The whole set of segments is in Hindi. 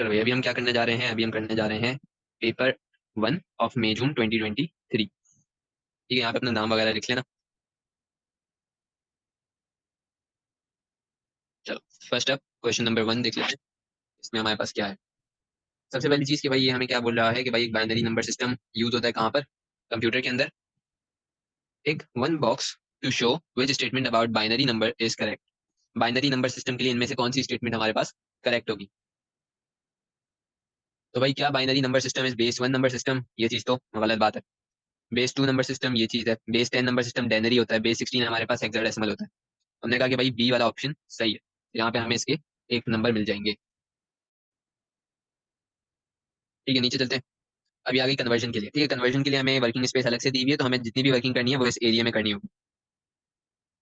चलो भाई, अभी हम क्या करने जा रहे हैं? अभी हम करने जा रहे हैं पेपर 1 ऑफ मई जून 2023। ठीक है, यहाँ पे अपना नाम वगैरह लिख लेना। चलो, फर्स्ट अप क्वेश्चन नंबर 1 देख लेते हैं। इसमें हमारे पास क्या है? सबसे पहली चीज कि भाई ये हमें क्या बोल रहा है कि भाई एक बाइनरी नंबर सिस्टम यूज होता है कहाँ पर? कंप्यूटर के अंदर। एक one box to show which statement about binary number is correct. Binary number system के लिए इनमें से कौन सी स्टेटमेंट हमारे पास करेक्ट होगी? तो भाई क्या binary number system is base 1 number system? ये चीज तो गलत बात है। बेस 2 नंबर सिस्टम ये चीज है। बेस 10 नंबर सिस्टम डेनरी होता है। बेस 16 हमारे पास हेक्साडेसिमल होता है। हमने कहा कि भाई बी वाला ऑप्शन सही है। यहाँ पे हमें इसके एक नंबर मिल जाएंगे। ठीक है, नीचे चलते हैं। अभी आ गई कन्वर्जन के लिए। ठीक है, कन्वर्जन के लिए हमें वर्किंग स्पेस अलग से दी हुई है, तो हमें जितनी भी वर्किंग करनी है वो इस एरिया में करनी होगी।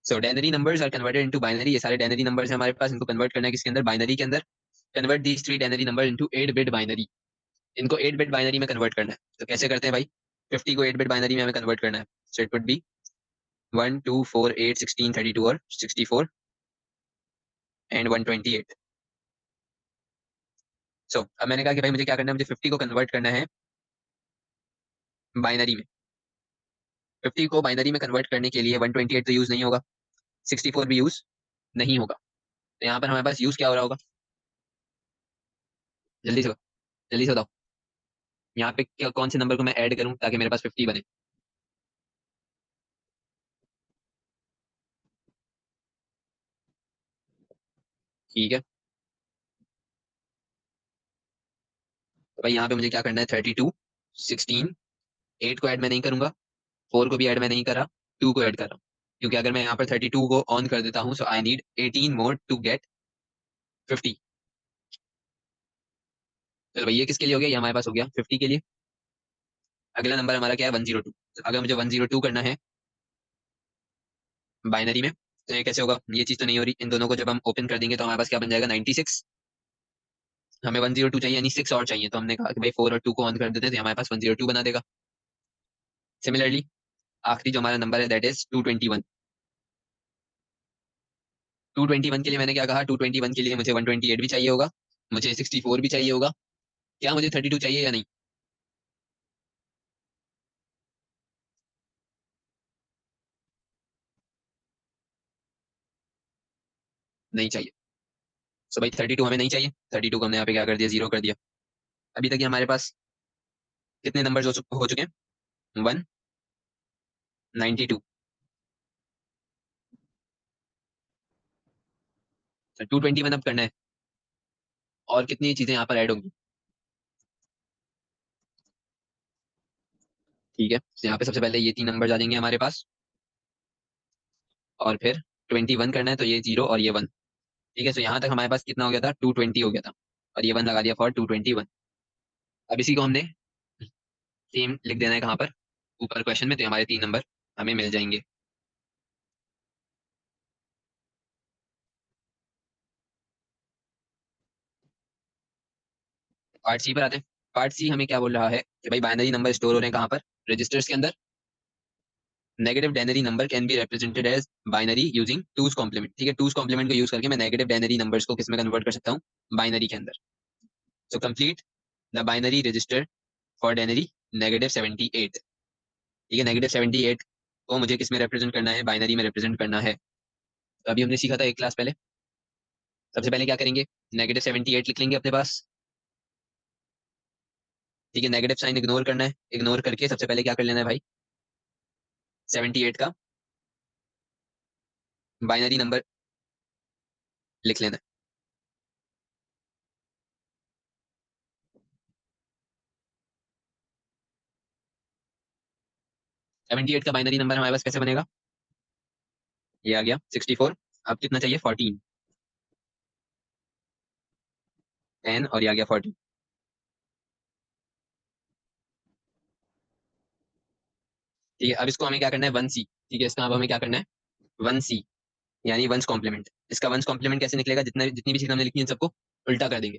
So denary numbers are converted into binary. ये सारे डेनरी नंबर्स हैं हमारे पास। इनको कन्वर्ट करना है किसके अंदर? बाइनरी के अंदर। Convert these 3 denary number into 8 bit binary. इनको 8 बिट बाइनरी में कन्वर्ट करना है। तो कैसे करते हैं भाई? 50 को 8 बिट बाइनरी में हमें कन्वर्ट करना है। सो इट वुड बी 1 2 4 8 16 32 और 64 एंड 128। सो अब मैंने कहा कि भाई मुझे क्या करना है? मुझे 50 को कन्वर्ट करना है बाइनरी में। 50 को बाइनरी में कन्वर्ट करने के लिए 128 तो यूज नहीं होगा, 64 भी यूज नहीं होगा। तो यहाँ पर हमारे पास यूज क्या हो रहा होगा? जल्दी से, जल्दी से बताओ। यहाँ पे कौन से नंबर को मैं ऐड करूं ताकि मेरे पास 50 बने? ठीक है, तो भाई यहाँ पे मुझे क्या करना है? 32, 16, 8 को ऐड मैं नहीं करूंगा, 4 को भी ऐड मैं नहीं कर रहा, 2 को ऐड कर रहा हूँ। क्योंकि अगर मैं यहाँ पर 32 को ऑन कर देता हूँ, so I need 18 more to get 50। चलो भाई, ये किसके लिए हो गया? ये हमारे पास हो गया 50 के लिए। अगला नंबर हमारा क्या है? 102। अगर मुझे 102 करना है बाइनरी में, तो ये कैसे होगा? ये चीज तो नहीं हो रही। इन दोनों को जब हम ओपन कर देंगे तो हमारे पास क्या बन जाएगा? 96। हमें 102 चाहिए, यानी 6 और चाहिए। तो हमने कहा कि भाई 4 और 2 को ऑन कर देते हैं, तो हमारे पास 102 बना देगा। सिमिलरली आखिरी जो हमारा नंबर है दैट इज 221। 221 के लिए मैंने क्या कहा? 221 के लिए मुझे 128 भी चाहिए होगा, मुझे 64 भी चाहिए होगा। क्या मुझे 32 चाहिए या नहीं? नहीं चाहिए। सो भाई 32 हमें नहीं चाहिए। 32 को हमने यहाँ पे क्या कर दिया? जीरो कर दिया। अभी तक ये हमारे पास कितने नंबर हो चुके हैं? 192। 221 अब करना है। और कितनी चीजें यहाँ पर ऐड होंगी? ठीक है, तो यहाँ पे सबसे पहले ये 3 नंबर आ जाएंगे हमारे पास। और फिर 21 करना है, तो ये 0 और ये 1। ठीक है, तो यहाँ तक हमारे पास कितना हो गया था? 220 हो गया था। और ये 1 लगा दिया फॉर 221। अब इसी को हमने सेम लिख देना है कहाँ पर? ऊपर क्वेश्चन में। तो हमारे 3 नंबर हमें मिल जाएंगे। पार्ट सी पर आते हैं। पार्ट सी हमें क्या बोल रहा है कि भाई बाइनरी नंबर स्टोर हो रहे हैं कहाँ पर? रजिस्टर्स के अंदर। Negative denary number can be represented as binary using two's complement. ठीक है, टूज कॉम्प्लीमेंट को यूज करके मैं नेगेटिव डेनरी नंबर्स को किस में कन्वर्ट कर सकता हूँ? बाइनरी के अंदर। So complete the binary register for denary -78। ठीक है, -78 को मुझे किस में रिप्रेजेंट करना है? बाइनरी में रिप्रेजेंट करना है। तो अभी हमने सीखा था एक क्लास पहले। सबसे पहले क्या करेंगे? -78 लिख लेंगे अपने पास। ठीक है, नेगेटिव साइन इग्नोर करना है। इग्नोर करके सबसे पहले क्या कर लेना है भाई? 78 का बाइनरी नंबर लिख लेना है। 78 का बाइनरी नंबर हमारे पास कैसे बनेगा? ये आ गया 64। अब कितना चाहिए? 14। 10 और ये आ गया 14। ठीक है, अब इसको हमें क्या करना है? 1C। ठीक है, इसका अब हमें क्या करना है? 1C, यानी वंस कॉम्प्लीमेंट। इसका वंस कॉम्प्लीमेंट कैसे निकलेगा? जितनी भी चीज हमने लिखी है इन सबको उल्टा कर देंगे।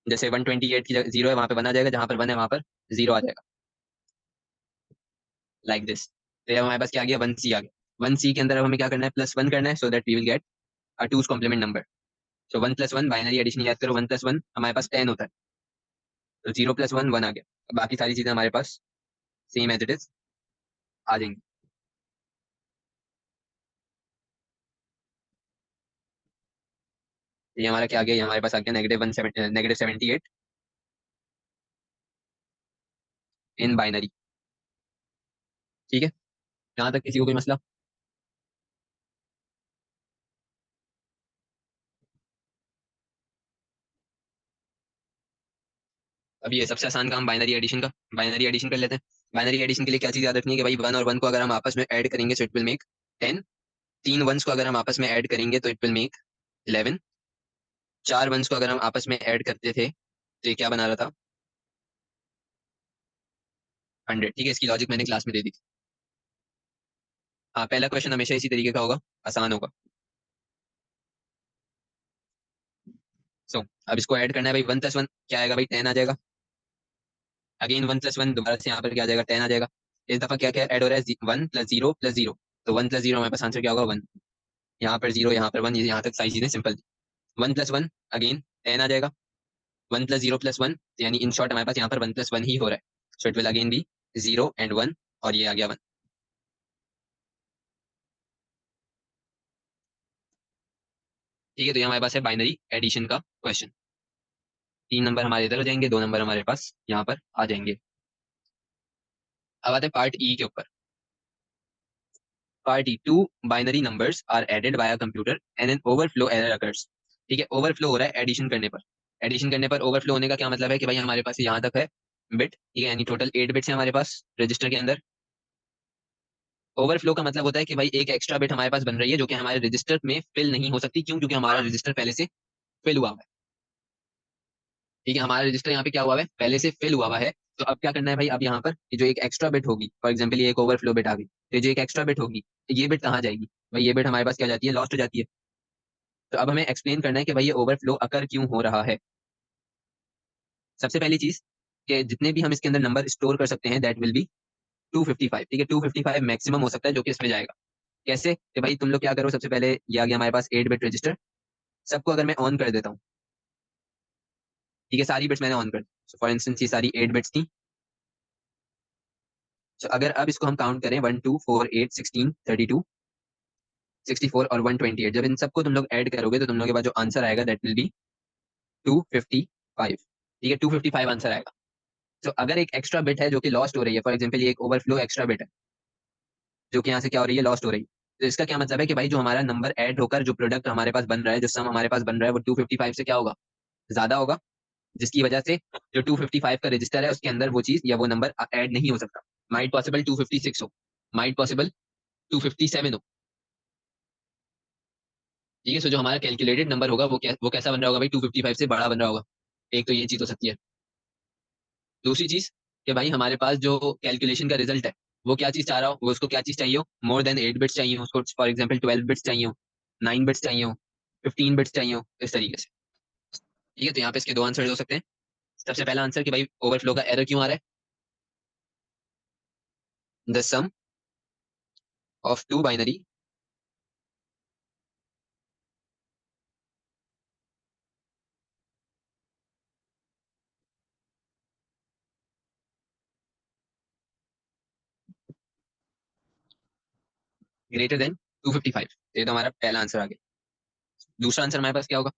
जैसे 128 की जगह 0 है, वहां पे 1 आ जाएगा, जहां पर 1 है वहां पर 0 आ जाएगा, लाइक दिस। तो अब हमारे पास क्या आ गया? 1C आ गया। 1C के अंदर अब हमें क्या करना है? +1 करना है, so that we will get a two's complement number. तो 1+1 बाइनरी एडिशन याद करो, 1+1 हमारे पास 10 होता है, तो 0+1 1 आ गया, बाकी सारी चीजें हमारे पास सेम एज इट इज आ जाएंगी। ये हमारा क्या आ गया, ये हमारे पास आ गया -1 -78 इन बाइनरी। ठीक है, यहाँ तक किसी को कोई मसला? अब ये सबसे आसान काम बाइनरी एडिशन का, बाइनरी एडिशन कर लेते हैं। बाइनरी एडिशन के लिए क्या चीज याद रखनी है कि भाई 1 और 1 को अगर हम आपस में ऐड करेंगे तो इट विल मेक 10, 3 1s को अगर हम आपस में ऐड करेंगे तो इट विल मेक 11, 4 1s को अगर हम आपस में ऐड करते थे तो ये क्या बना रहा था, 100। ठीक है, इसकी लॉजिक मैंने क्लास में दे दी थी। हाँ, पहला क्वेश्चन हमेशा इसी तरीके का होगा, आसान होगा। सो अब इसको ऐड करना है भाई, 1+1 क्या आएगा भाई, 10 आ जाएगा। अगेन 1+1 दोबारा से यहाँ पर क्या आ जाएगा, 10 आ जाएगा। इस दफा क्या क्या ऐड हो रहा है, 1+0+0, तो 1+0 हमारे पास आंसर क्या होगा, 1। यहाँ पर 0, यहाँ पर 1, यहाँ तक सारी चीजें सिंपल। 1+1 अगेन 10 आ जाएगा। 1+0+1 यानी इन शॉर्ट हमारे पास यहाँ पर 1+1 ही हो रहा है, so it will again be 0 and 1, और ये आ गया 1। ठीक है, तो ये हमारे पास है बाइनरी एडिशन का क्वेश्चन। 3 नंबर हमारे इधर हो जाएंगे, 2 नंबर हमारे पास यहाँ पर आ जाएंगे। अब आते हैं पार्ट ई के ऊपर। Part E, 2 binary numbers are added by a computer and an overflow error occurs. ठीक है, ओवरफ्लो हो रहा है एडिशन करने पर। एडिशन करने पर ओवरफ्लो होने का क्या मतलब है कि भाई हमारे पास यहाँ तक है बिट, ठीक है, यानी टोटल 8 बिट्स है हमारे पास रजिस्टर के अंदर। ओवरफ्लो का मतलब होता है कि भाई एक एक्स्ट्रा बिट हमारे पास बन रही है जो कि हमारे रजिस्टर में फिल नहीं हो सकती, क्यों, क्योंकि हमारा रजिस्टर पहले से फिल हुआ हुआ है। ठीक है, हमारा रजिस्टर यहाँ पे क्या हुआ है, पहले से फिल हुआ हुआ है। तो अब क्या करना है भाई, अब यहाँ पर ये जो एक एक्स्ट्रा बिट होगी, फॉर एग्जाम्पल ये एक ओवरफ्लो बिट आ गई, तो ये जो एक एक्स्ट्रा बिट होगी, तो ये बिट कहाँ जाएगी भाई, ये बिट हमारे पास क्या जाती है, लॉस्ट हो जाती है। तो अब हमें एक्सप्लेन करना है कि भाई ये ओवरफ्लो अकर क्यों हो रहा है। सबसे पहली चीज कि जितने भी हम इसके अंदर नंबर स्टोर कर सकते हैं दैट विल बी 255। ठीक है, 255 मैक्सिमम हो सकता है जो कि इसमें जाएगा। कैसे कि भाई तुम लोग क्या करो, सबसे पहले ये आ गया हमारे पास 8 बिट रजिस्टर, सबको अगर मैं ऑन कर देता हूँ, ठीक है, सारी बिट्स मैंने ऑन कर दी, फॉर इंस्टेंस ये सारी 8 बिट्स थी। तो अगर अब इसको हम काउंट करें, 1 2 4 8 16 32 64 और 128, जब इन सबको तुम लोग ऐड करोगे तो तुम लोग के पास जो आंसर आएगा दैट विल बी 255। ठीक है, 255 आंसर आएगा। तो अगर एक एक्स्ट्रा बिट है जो कि लॉस्ट हो रही है, फॉर एग्जाम्पल ये एक ओवरफ्लो एक्स्ट्रा बिट है जो कि यहाँ से क्या हो रही है, लॉस्ट हो रही है, तो इसका क्या मतलब है कि भाई जो हमारा नंबर ऐड होकर जो प्रोडक्ट हमारे पास बन रहा है, जो सम हमारे पास बन रहा है, वो 255 से क्या होगा, ज्यादा होगा, जिसकी वजह से जो 255 का रजिस्टर है उसके अंदर वो चीज या वो नंबर ऐड नहीं हो सकता। माइट पॉसिबल 256 हो, माइट पॉसिबल 257 हो। ठीक है, सो जो हमारा कैलकुलेटेड नंबर होगा वो कैसा बन रहा होगा भाई, 255 से बड़ा बन रहा होगा। एक तो ये चीज हो सकती है। दूसरी चीज कि भाई हमारे पास जो कैलकुलेशन का रिजल्ट है वो क्या चीज चाह रहा हो, वो उसको क्या चीज चाहिए हो, मोर देन 8 बिट्स चाहिए हो उसको, फॉर एग्जाम्पल 12 बिट्स चाहिए हो, 9 बिट्स चाहिए हो, 15 बिट्स चाहिए हो, इस तरीके से। ठीक है, तो यहाँ पे इसके दो आंसर हो सकते हैं। सबसे पहला आंसर कि भाई ओवरफ्लो का एरर क्यों आ रहा है, the sum of two binary greater than 255। ये तो हमारा पहला आंसर आ गया। दूसरा आंसर हमारे पास क्या होगा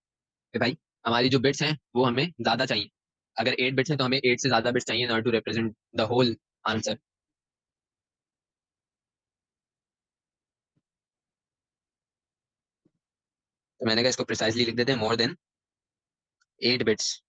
कि भाई हमारी जो बिट्स हैं वो हमें ज्यादा चाहिए। अगर 8 बिट्स हैं तो हमें 8 से ज्यादा बिट्स चाहिए in order to represent the whole answer. तो मैंने कहा इसको प्रिसाइजली लिख देते हैं, मोर देन 8 बिट्स।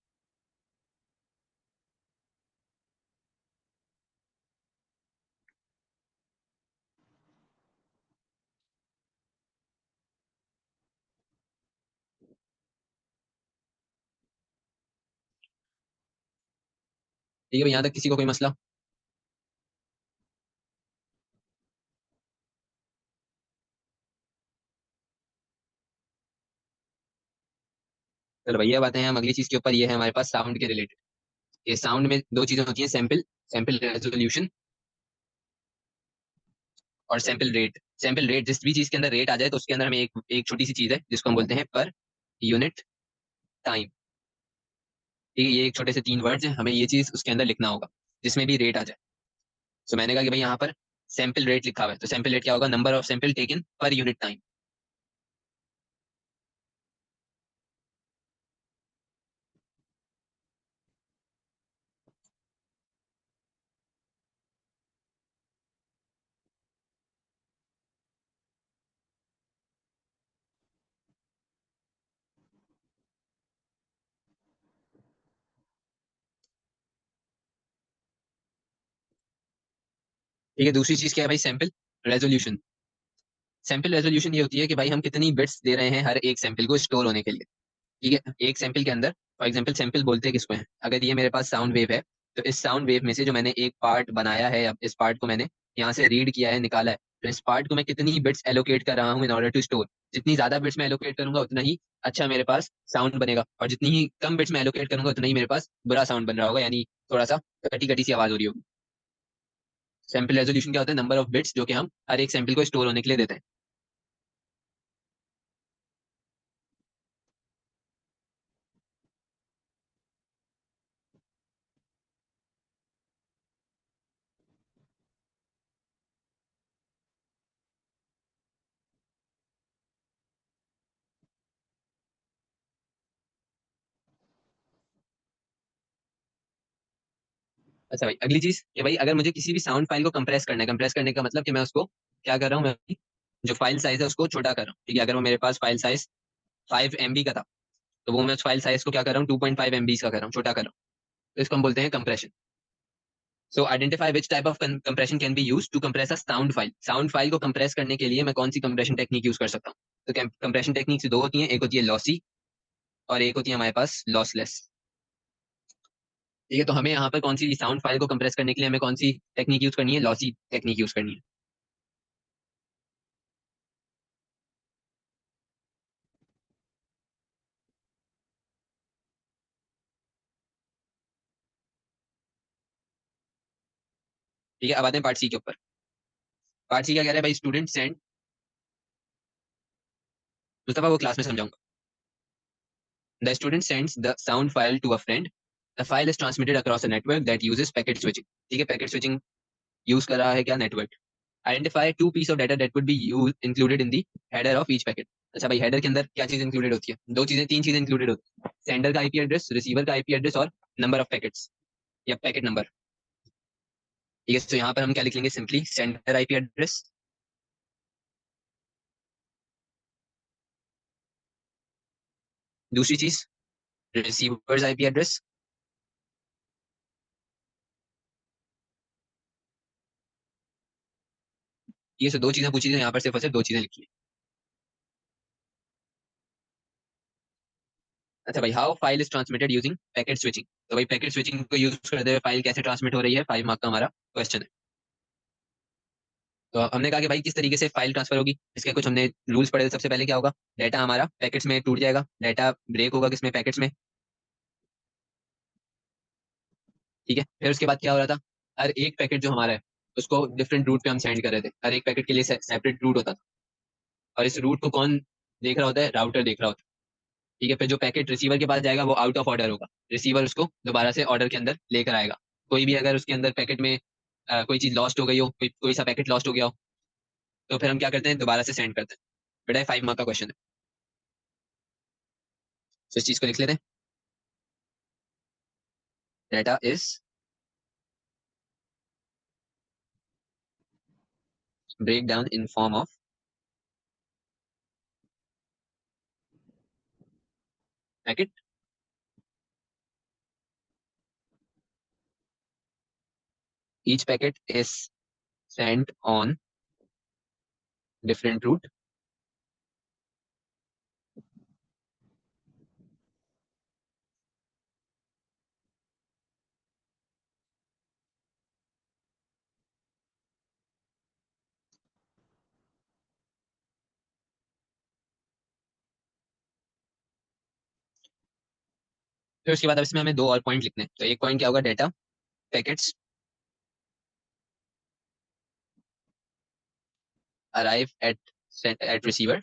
ठीक है भाई, यहाँ तक किसी को कोई मसला? चलो भैया बातें हैं हम अगली चीज के ऊपर, ये है हमारे पास साउंड के रिलेटेड। ये साउंड में दो चीजें होती हैं, सैंपल, सैंपल रेजोल्यूशन और सैंपल रेट। सैंपल रेट, जिस भी चीज के अंदर रेट आ जाए तो उसके अंदर हमें एक एक छोटी सी चीज है जिसको हम बोलते हैं पर यूनिट टाइम। ठीक है, ये एक छोटे से 3 वर्ड्स हैं, हमें ये चीज उसके अंदर लिखना होगा जिसमें भी रेट आ जाए। तो मैंने कहा कि भाई यहाँ पर सैंपल रेट लिखा हुआ है, तो सैंपल रेट क्या होगा, number of sample taken per unit time. ठीक है, दूसरी चीज क्या है भाई, सैंपल रेजोल्यूशन। सैंपल रेजोल्यूशन ये होती है कि भाई हम कितनी बिट्स दे रहे हैं हर एक सैंपल को स्टोर होने के लिए। ठीक है, एक सैंपल के अंदर, फॉर एग्जांपल सैंपल बोलते हैं किसको है, अगर ये मेरे पास साउंड वेव है, तो इस साउंड वेव में से जो मैंने एक पार्ट बनाया है, अब इस पार्ट को मैंने यहाँ से रीड किया है, निकाला है, तो इस पार्ट को मैं कितनी बिट्स एलोकेट कर रहा हूँ इन ऑर्डर टू स्टोर। जितनी ज्यादा बिट्स मैं एलोकेट करूंगा उतना ही अच्छा मेरे पास साउंड बनेगा, और जितनी ही कम बिट्स मैं एलोकेट करूंगा उतना ही मेरे पास बुरा साउंड बन रहा होगा, यानी थोड़ा सा कटी कटी सी आवाज हो रही होगी। सैंपल रेजोल्यूशन क्या होता है, नंबर ऑफ बिट्स जो कि हम हर एक सैंपल को स्टोर होने के लिए देते हैं। अच्छा भाई, अगली चीज कि भाई अगर मुझे किसी भी साउंड फाइल को कंप्रेस करना है, कंप्रेस करने का मतलब कि मैं उसको क्या कर रहा हूँ, मैं जो फाइल साइज है उसको छोटा कर रहा हूँ। ठीक है, अगर वो मेरे पास फाइल साइज 5 MB का था, तो वो मैं उस फाइल साइज को क्या कर रहा हूँ, 2.5 MB का कर रहा हूँ, छोटा कर रहा हूँ। तो इसको हम बोलते हैं compression. So identify which type of compression can be use to compress a sound file. Sound file को कंप्रेस करने के लिए मैं कौन सी कंप्रेशन टेक्निक यूज कर सकता हूँ। तो कंप्रेशन टेक्निक दो होती हैं, एक होती है लॉसी और एक होती है हमारे पास लॉसलेस। ठीक है, तो हमें यहाँ पर कौन सी साउंड फाइल को कंप्रेस करने के लिए हमें कौन सी टेक्निक यूज करनी है, लॉसी टेक्निक यूज करनी है। ठीक है, अब आते हैं पार्ट सी के ऊपर। पार्ट सी क्या कह रहा है भाई, स्टूडेंट सेंड, मुस्तफा वो क्लास में समझाऊंगा। The student sends the sound file to a friend, the file is transmitted across a network that uses packet switching. ठीक है, पैकेट स्विचिंग यूज कर रहा है क्या, network. Identify two piece of data that would be use included in the header of each packet. अच्छा भाई, हेडर के अंदर क्या चीज इंक्लूडेड होती है, दो चीजें, तीन चीजें इंक्लूडेड होती है, सेंडर का आईपी एड्रेस, रिसीवर का आईपी एड्रेस और नंबर ऑफ पैकेट्स या पैकेट नंबर। ठीक है, तो यहाँ पर हम क्या लिख लेंगे, सिंपली सेंडर आईपी एड्रेस। दूसरी चीज रिसीवर्स आईपी एड्रेस। ये से दो चीजें पूछी थी, यहाँ पर सिर्फ और सिर्फ दो चीजें लिखी है। अच्छा भाई, how file is transmitted using packet switching. तो भाई पैकेट स्विचिंग को यूज करते हुए फाइल कैसे ट्रांसमिट हो रही है, 5 मार्क का हमारा क्वेश्चन है। तो हमने कहा कि भाई किस तरीके से फाइल ट्रांसफर होगी, इसके कुछ हमने रूल्स पढ़े थे। सबसे पहले क्या होगा, डाटा हमारा पैकेट्स में टूट जाएगा, डाटा ब्रेक होगा किसमें, पैकेट्स में। ठीक है, फिर उसके बाद क्या हो रहा था, हर एक पैकेट जो हमारा है उसको डिफरेंट रूट पे हम सेंड कर रहे थे, हर एक पैकेट के लिए सेपरेट रूट होता था, और इस रूट को कौन देख रहा होता है, राउटर देख रहा होता है। ठीक है, फिर जो पैकेट रिसीवर के पास जाएगा वो आउट ऑफ ऑर्डर होगा, रिसीवर उसको दोबारा से ऑर्डर के अंदर लेकर आएगा। कोई भी अगर उसके अंदर पैकेट में कोई चीज लॉस्ट हो गई हो, कोई सा पैकेट लॉस्ट हो गया हो, तो फिर हम क्या करते हैं, दोबारा से सेंड करते हैं। बेटा 5 मार्क का क्वेश्चन है, तो इस चीज को लिख लेते हैं। Data is break down in form of packet, each packet is sent on different route. फिर उसके बाद अब इसमें हमें दो और पॉइंट लिखने हैं। तो एक पॉइंट क्या होगा, data packets arrive at receiver,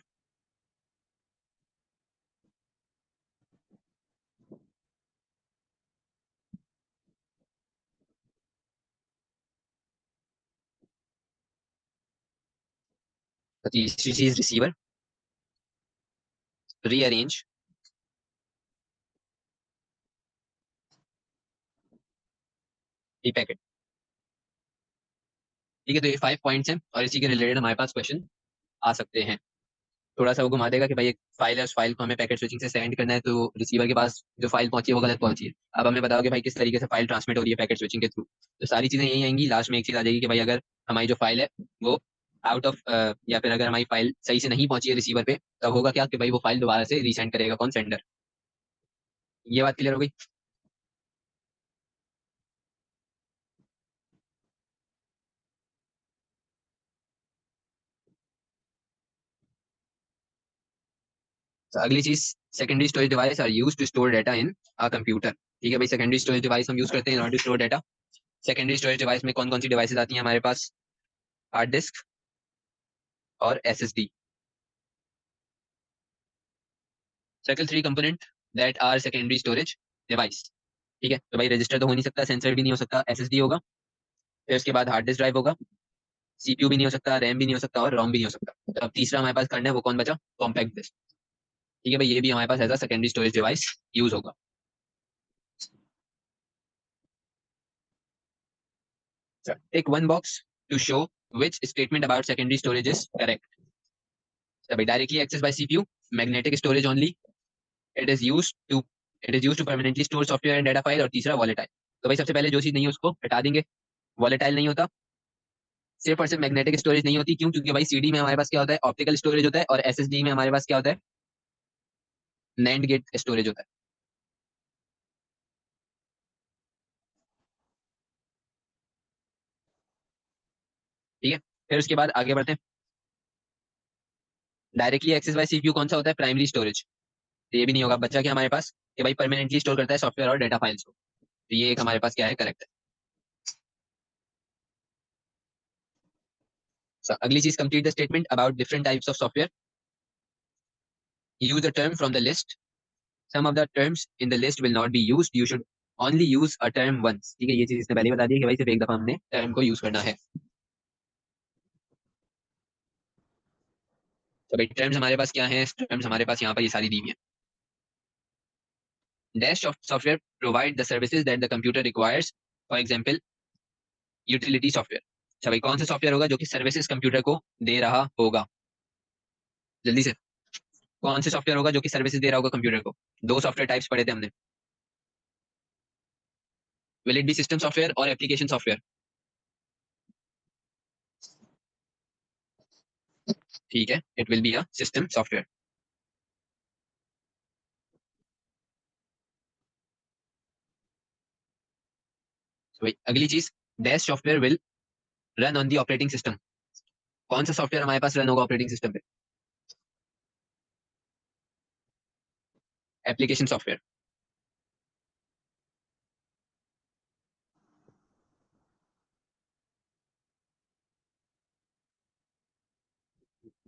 तीसरी चीज रिसीवर, रीअरेंज, पैकेट। ठीक है, तो ये 5 पॉइंट्स हैं और इसी के रिलेटेड हमारे पास क्वेश्चन आ सकते हैं। थोड़ा सा वो घुमा देगा कि भाई एक फाइल है, उस फाइल को हमें पैकेट स्विचिंग से सेंड करना है, तो रिसीवर के पास जो फाइल पहुंची है वो गलत पहुंची है। अब हमें बताओ कि भाई किस तरीके से फाइल ट्रांसमिट हो रही है पैकेट स्विचिंग के थ्रू। तो सारी चीजें यही आएंगी। लास्ट में एक चीज आ जाएगी कि भाई अगर हमारी जो फाइल है वो आउट ऑफ, या फिर अगर हमारी फाइल सही से नहीं पहुंची है रिसीवर पे, तब होगा क्या कि भाई वो फाइल दोबारा से रीसेंड करेगा कौन, सेंडर। ये बात क्लियर हो गई। तो अगली चीज, secondary storage device are use to store data in a computer. ठीक है भाई, सेकेंडरी स्टोरेज डिवाइस हम यूज करते हैं in order to store data. Secondary storage device में कौन कौन सी डिवाइसेज आती हैं हमारे पास? हार्ड डिस्क और SSD. Circle three component that are secondary storage device. ठीक है, तो भाई रजिस्टर तो हो नहीं सकता, सेंसर भी नहीं हो सकता, एसएसडी होगा। फिर उसके बाद हार्ड डिस्क ड्राइव होगा, सीपीयू भी नहीं हो सकता, रैम भी नहीं हो सकता और रोम भी नहीं हो सकता। तो अब तीसरा हमारे पास करना है, वो कौन बचा? Compact disc. ठीक है भाई, ये भी हमारे पास as a secondary storage device use होगा। Tick one box to show which statement about secondary storage is correct. तो भाई directly access by CPU, magnetic storage only, it is used to it is used to permanently store software and data file, और तीसरा वॉलेटाइल। तो भाई सबसे पहले जो चीज नहीं है उसको हटा देंगे। वॉलेटाइल नहीं होता, सिर्फ और सिर्फ मैग्नेटिक स्टोरेज नहीं होती। क्यों? क्योंकि भाई सीडी में हमारे पास क्या होता है? ऑप्टिकल स्टोरेज होता है, और एसएसडी में हमारे पास क्या होता है? नैंड गेट स्टोरेज होता है। ठीक है, फिर उसके बाद आगे बढ़ते हैं। डायरेक्टली एक्सेस बाय सीपीयू कौन सा होता है? Primary storage. तो ये भी नहीं होगा। बचा क्या हमारे पास कि भाई परमानेंटली स्टोर करता है सॉफ्टवेयर और डेटा फाइल्स को। तो ये एक हमारे पास क्या है? करेक्ट है। So, अगली चीज, complete the statement about different types of software, use the term from the list, some of the terms in the list will not be used, you should only use a term once. ठीक है, ये चीज इसने पहले ही बता दी है कि भाई सिर्फ एक दफा हमने टर्म को यूज करना है। तो भाई टर्म्स हमारे पास क्या है? टर्म्स हमारे पास यहाँ पर ये सारी दी हुई है। Dash of software provide the services that the computer requires, for example utility software. अच्छा भाई, कौन सा सॉफ्टवेयर होगा जो कि सर्विसेज कंप्यूटर को दे रहा होगा? जल्दी से, कौन से सॉफ्टवेयर होगा जो कि सर्विसेज दे रहा होगा कंप्यूटर को? दो सॉफ्टवेयर टाइप्स पढ़े थे हमने। Will it be system software और एप्लीकेशन सॉफ्टवेयर? ठीक है, it will be a system software. तो भाई अगली चीज, dash software will run on the operating system. कौन सा सॉफ्टवेयर हमारे पास रन होगा ऑपरेटिंग सिस्टम पे? Application software.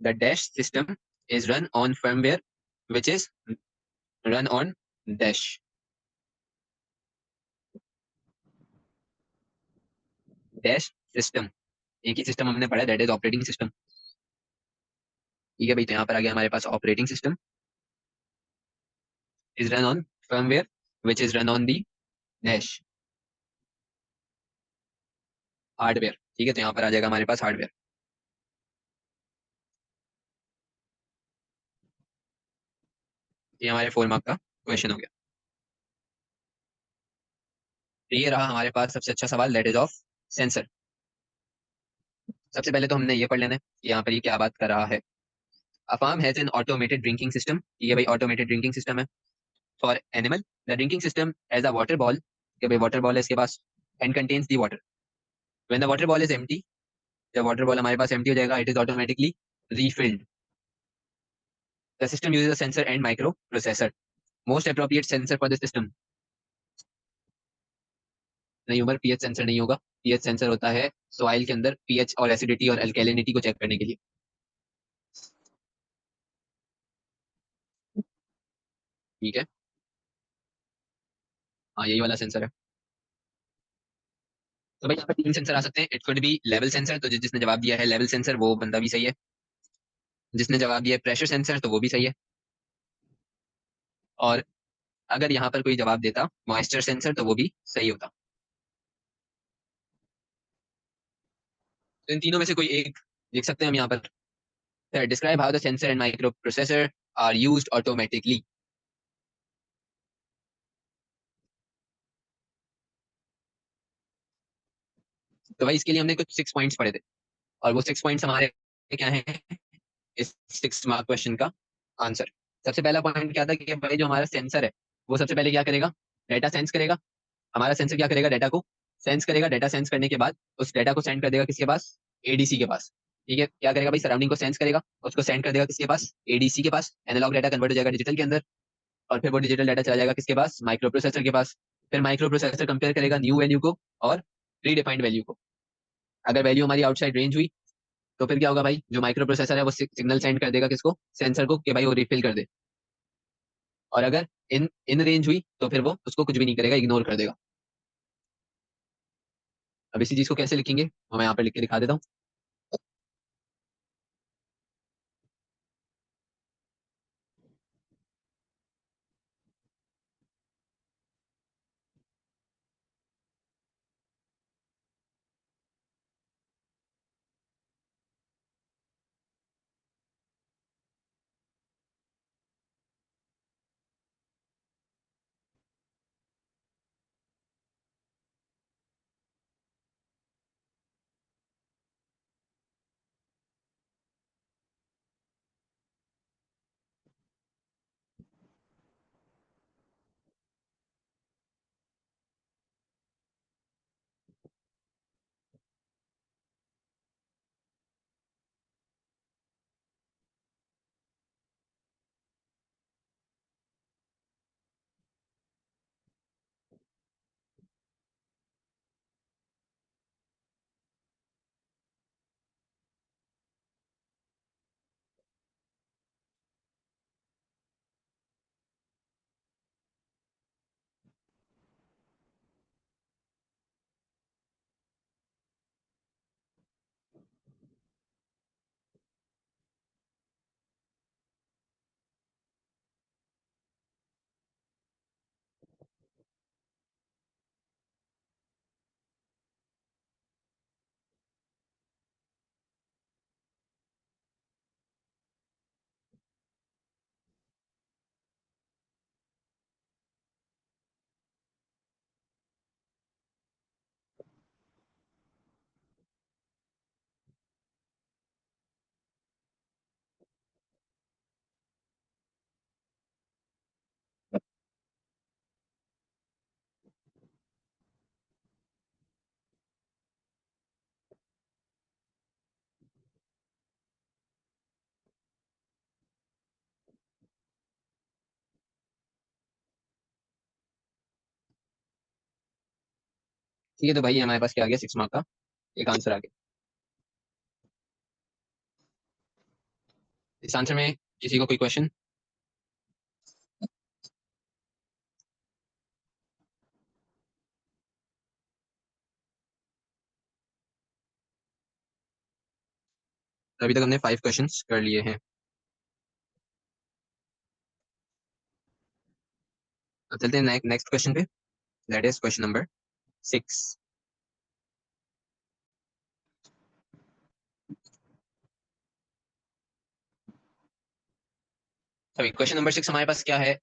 The dash system is run on firmware which is run on dash. Dash system, एक ही सिस्टम हमने पढ़ा, दैट इज ऑपरेटिंग सिस्टम। ठीक है भाई, तो यहाँ पर आ गया हमारे पास operating system is run on firmware which is run on the dash hardware. ठीक है, तो यहाँ पर आ जाएगा हमारे पास हार्डवेयर। ये हमारे 4 मार्क का क्वेश्चन हो गया। तो ये रहा हमारे पास सबसे अच्छा सवाल, दैट इज ऑफ सेंसर। सबसे पहले तो हमने ये पढ़ लेना है कि यहाँ पर ये क्या बात कर रहा है। A farm has an automated drinking system. ये भाई ऑटोमेटेड ड्रिंकिंग सिस्टम है for animal. The drinking system has a water bowl, कि भाई वाटर बॉल है इसके पास, and contains the water. When the water bowl is empty, जब वाटर बॉल हमारे पास एम्प्टी हो जाएगा, it is automatically refilled. The system uses a sensor and micro processor. Most appropriate sensor for this system? नहीं उमर, पीएच सेंसर नहीं होगा। पीएच सेंसर होता है सॉइल के अंदर पीएच और एसिडिटी और अल्कैलिनिटी को चेक करने के लिए। ठीक है, हाँ यही वाला सेंसर है। तो भाई यहाँ पर 3 सेंसर आ सकते हैं। It could be level sensor, तो जिसने जवाब दिया है लेवल सेंसर वो बंदा भी सही है। जिसने जवाब दिया प्रेशर सेंसर तो वो भी सही है। और अगर यहाँ पर कोई जवाब देता मॉइस्चर सेंसर तो वो भी सही होता। तो इन तीनों में से कोई एक लिख सकते हैं हम यहाँ पर। Describe how the sensor and micro processor are used automatically. तो भाई इसके लिए हमने कुछ 6 पॉइंट्स पढ़े थे, और वो 6 पॉइंट्स हमारे क्या है इस 6 मार्क क्वेश्चन का आंसर। सबसे पहला पॉइंट क्या था कि भाई जो हमारा सेंसर है वो सबसे पहले क्या करेगा, डेटा सेंस करेगा। हमारा सेंसर क्या करेगा, डेटा को सेंस करेगा। डेटा सेंस करने के बाद उस डेटा को सेंड कर देगा किसके पास, एडीसी के पास। ठीक है, क्या करेगा भाई, सराउंडिंग को सेंस करेगा, उसको सेंड कर देगा किसके पास, एडीसी के पास। एनालॉग डाटा कन्वर्ट हो जाएगा डिजिटल के अंदर, और फिर वो डिजिटल डाटा चला जाएगा किसके पास, माइक्रो प्रोसेसर के पास। फिर माइक्रो प्रोसेसर कंपेयर करेगा न्यू वैल्यू को और प्री डिफाइंड वैल्यू को। अगर वैल्यू हमारी आउटसाइड रेंज हुई तो फिर क्या होगा भाई, जो माइक्रो प्रोसेसर है वो सिग्नल सेंड कर देगा किसको, सेंसर को, कि भाई वो रिफिल कर दे। और अगर इन इन रेंज हुई तो फिर वो उसको कुछ भी नहीं करेगा, इग्नोर कर देगा। अब इसी चीज को कैसे लिखेंगे वो मैं यहाँ पर लिख के दिखा देता हूँ। ठीक है, तो भाई हमारे पास क्या आ गया, 6 मार्क का एक आंसर आ गया। इस आंसर में किसी को कोई क्वेश्चन? अभी तक हमने 5 क्वेश्चंस कर लिए हैं। अब चलते हैं नेक्स्ट क्वेश्चन पे। That is question number 6। अभी क्वेश्चन नंबर 6 हमारे पास क्या है,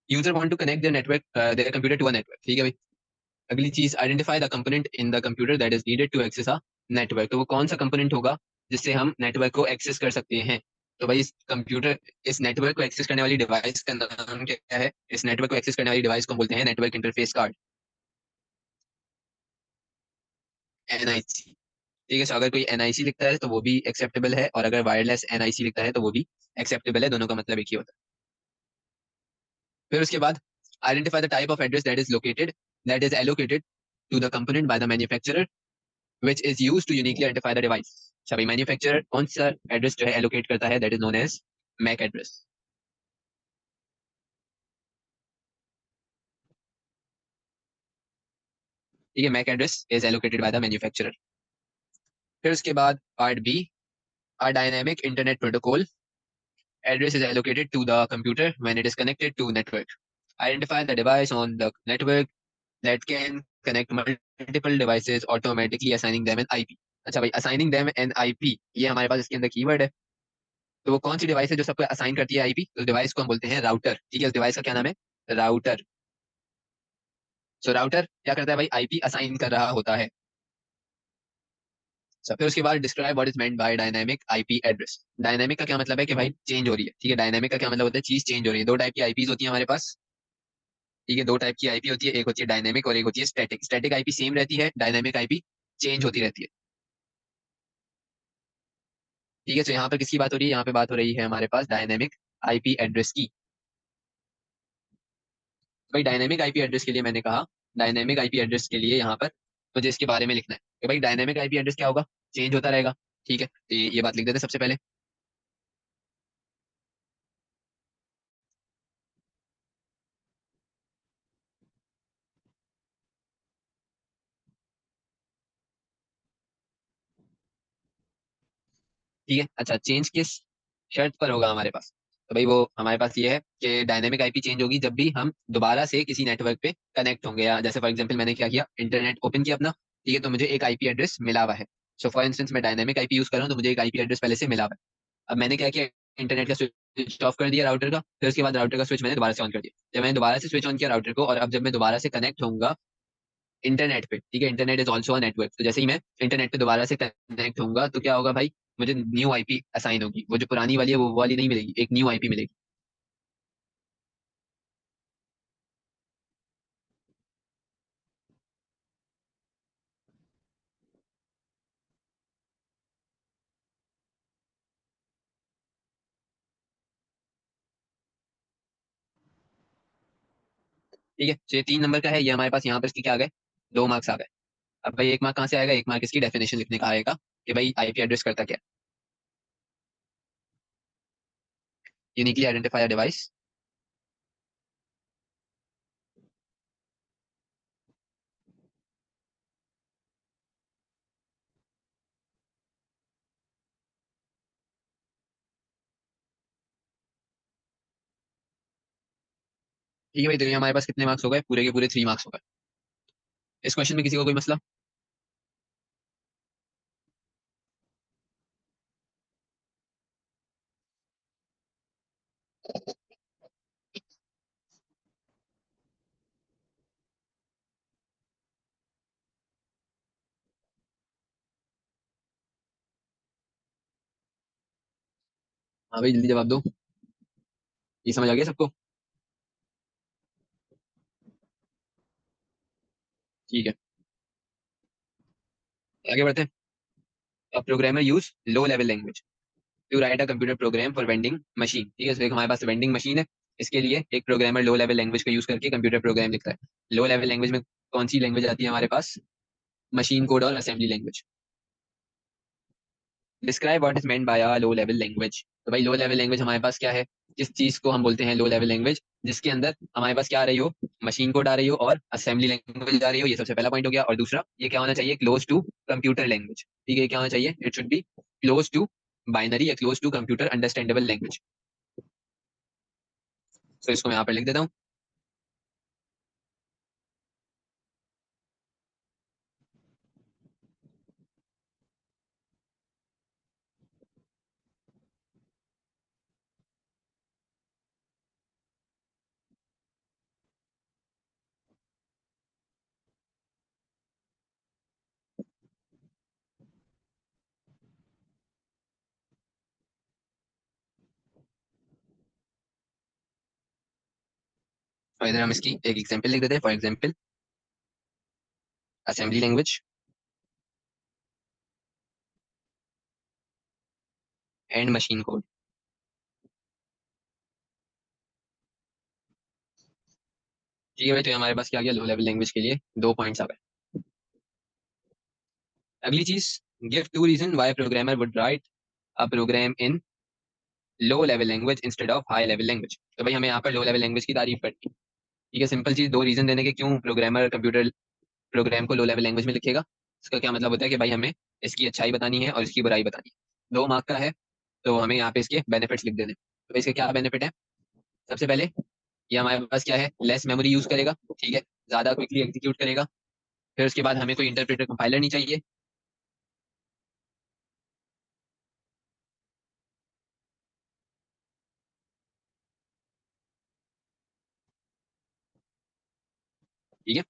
user want to connect their network, their computer to a network. ठीक है भाई, अगली चीज, identify the component in the computer that is needed to access a network. तो वो कौन सा कंपोनेंट होगा जिससे हम नेटवर्क को एक्सेस कर सकते हैं। तो भाई इस नेटवर्क को एक्सेस करने वाली डिवाइस का नाम क्या है, इस नेटवर्क को एक्सेस करने वाली डिवाइस को बोलते हैं नेटवर्क इंटरफेस कार्ड, एनआईसी। ठीक है, सो अगर कोई एनआईसी लिखता है तो वो भी एक्सेप्टेबल है, और अगर वायरलेस एनआईसी लिखता है तो वो भी एक्सेप्टेबल है, दोनों का मतलब एक ही होता है। फिर उसके बाद, identify the type of address that is allocated to the component by the manufacturer which is used to uniquely identify the device। अच्छा भाई, मैन्युफैक्चरर कौन सा एड्रेस जो है एलोकेट करता है, that is known as MAC address. ठीक है, MAC address is allocated by the manufacturer. फिर उसके बाद part B, A dynamic internet protocol address is allocated to the computer when it is connected to network. Identify the device on the network that can connect multiple devices automatically assigning them an IP. अच्छा भाई, assigning them an IP, ये हमारे पास इसके अंदर कीवर्ड है। तो वो कौन सी डिवाइस है जो सबको असाइन करती है आईपी? उस डिवाइस को हम बोलते हैं राउटर। ठीक है, उस डिवाइस का क्या नाम है? राउटर। सो राउटर क्या करता है भाई? आईपी असाइन कर रहा होता है। सब फिर उसके बाद describe what is meant bye dynamic IP address. Dynamic का क्या मतलब है कि भाई चेंज हो रही है। ठीक है, डायनामिक का क्या मतलब होता है? चीज चेंज हो रही है। दो टाइप की आईपीज होती है हमारे पास। ठीक है, दो टाइप की आईपी होती है, एक होती है डायनेमिक और एक होती है स्टैटिक। स्टैटिक आईपी सेम रहती है, डायनेमिक आईपी चेंज होती रहती है। ठीक है, तो यहाँ पर किसकी बात हो रही है? यहाँ पे बात हो रही है हमारे पास डायनेमिक आईपी एड्रेस की। भाई डायनेमिक आईपी एड्रेस के लिए मैंने कहा, डायनेमिक आईपी एड्रेस के लिए यहाँ पर मुझे इसके बारे में लिखना है कि भाई डायनेमिक आईपी एड्रेस क्या होगा? चेंज होता रहेगा। ठीक है, तो ये बात लिख देते हैं सबसे पहले। ठीक है, अच्छा चेंज किस शर्त पर होगा हमारे पास? तो भाई वो हमारे पास ये है कि डायनेमिक आईपी चेंज होगी जब भी हम दोबारा से किसी नेटवर्क पे कनेक्ट होंगे, या जैसे फॉर एग्जांपल मैंने क्या किया, इंटरनेट ओपन किया अपना। ठीक है, तो मुझे एक आईपी एड्रेस मिला हुआ है। सो फॉर इंस्टेंस मैं डायनेमिक आईपी यूज कर रहा हूँ, तो मुझे एक आईपी एड्रेस पहले से मिला हुआ है। अब मैंने क्या किया, इंटरनेट का स्विच ऑफ कर दिया राउटर का, फिर उसके बाद राउटर का स्विच मैंने दोबारा से ऑन कर दिया। जब मैंने दोबारा से स्विच ऑन किया राउटर को, और अब जब मैं दोबारा से कनेक्ट होऊंगा इंटरनेट पे, ठीक है, internet is also a network, तो जैसे ही मैं इंटरनेट पे दोबारा से कनेक्ट होऊंगा तो क्या होगा भाई? मुझे न्यू आईपी असाइन होगी। वो जो पुरानी वाली है वो वाली नहीं मिलेगी, एक न्यू आईपी मिलेगी। ठीक है, तो ये 3 नंबर का है, ये हमारे पास यहाँ पर इसके क्या आ गए? 2 मार्क्स आ गए। अब भाई 1 मार्क कहाँ से आएगा? 1 मार्क इसकी डेफिनेशन लिखने का आएगा कि भाई आईपी एड्रेस करता क्या है। Uniquely identify a device. ठीक है भाई, तो ये हमारे पास कितने मार्क्स हो गए? पूरे के पूरे 3 मार्क्स हो गए। इस क्वेश्चन में किसी को कोई मसला? हाँ भाई जल्दी जवाब दो। ये समझ आ गया सबको? ठीक है, आगे बढ़ते हैं। Programmer use low level language to write a computer program for vending machine. ठीक है, तो एक हमारे पास वेंडिंग मशीन है। इसके लिए एक प्रोग्रामर लो लेवल लैंग्वेज का यूज करके कंप्यूटर प्रोग्राम लिखता है। लो लेवल लैंग्वेज में कौन सी लैंग्वेज आती है हमारे पास? मशीन कोड और assembly language. Describe what is meant bye a low level language. तो भाई लो लेवल लैंग्वेज हमारे पास क्या है? जिस चीज को हम बोलते हैं लो लेवल लैंग्वेज, जिसके अंदर हमारे पास क्या आ रही हो? मशीन कोड आ रही हो और असेंबली लैंग्वेज आ रही हो। ये सबसे पहला पॉइंट हो गया। और दूसरा, ये क्या होना चाहिए? Close to computer language. ठीक है, ये क्या होना चाहिए? It should be close to binary या close to computer understandable language. तो इसको मैं यहाँ पर लिख देता हूँ। और इधर हम इसकी एक एग्जांपल लिख देते हैं। For example assembly language and machine code. ठीक है भाई, तो ये हमारे पास क्या आ गया? लो लेवल लैंग्वेज के लिए 2 पॉइंट्स आ गए। अगली चीज, give 2 reason why programmer would write a program in low level language instead of high level language. तो भाई हमें यहाँ पर लो लेवल लैंग्वेज की तारीफ करनी है। ठीक है, सिंपल चीज, 2 रीजन देने के क्यों प्रोग्रामर कंप्यूटर प्रोग्राम को लो लेवल लैंग्वेज में लिखेगा। इसका क्या मतलब होता है कि भाई हमें इसकी अच्छाई बतानी है और इसकी बुराई बतानी है। 2 मार्क का है, तो हमें यहाँ पे इसके बेनिफिट्स लिख देने। तो इसके क्या बेनिफिट है? सबसे पहले ये हमारे पास क्या है, लेस मेमोरी यूज करेगा, ठीक है, ज्यादा क्विकली एग्जीक्यूट करेगा। फिर उसके बाद हमें कोई इंटरप्रेटर कंपाइलर नहीं चाहिए। ठीक है,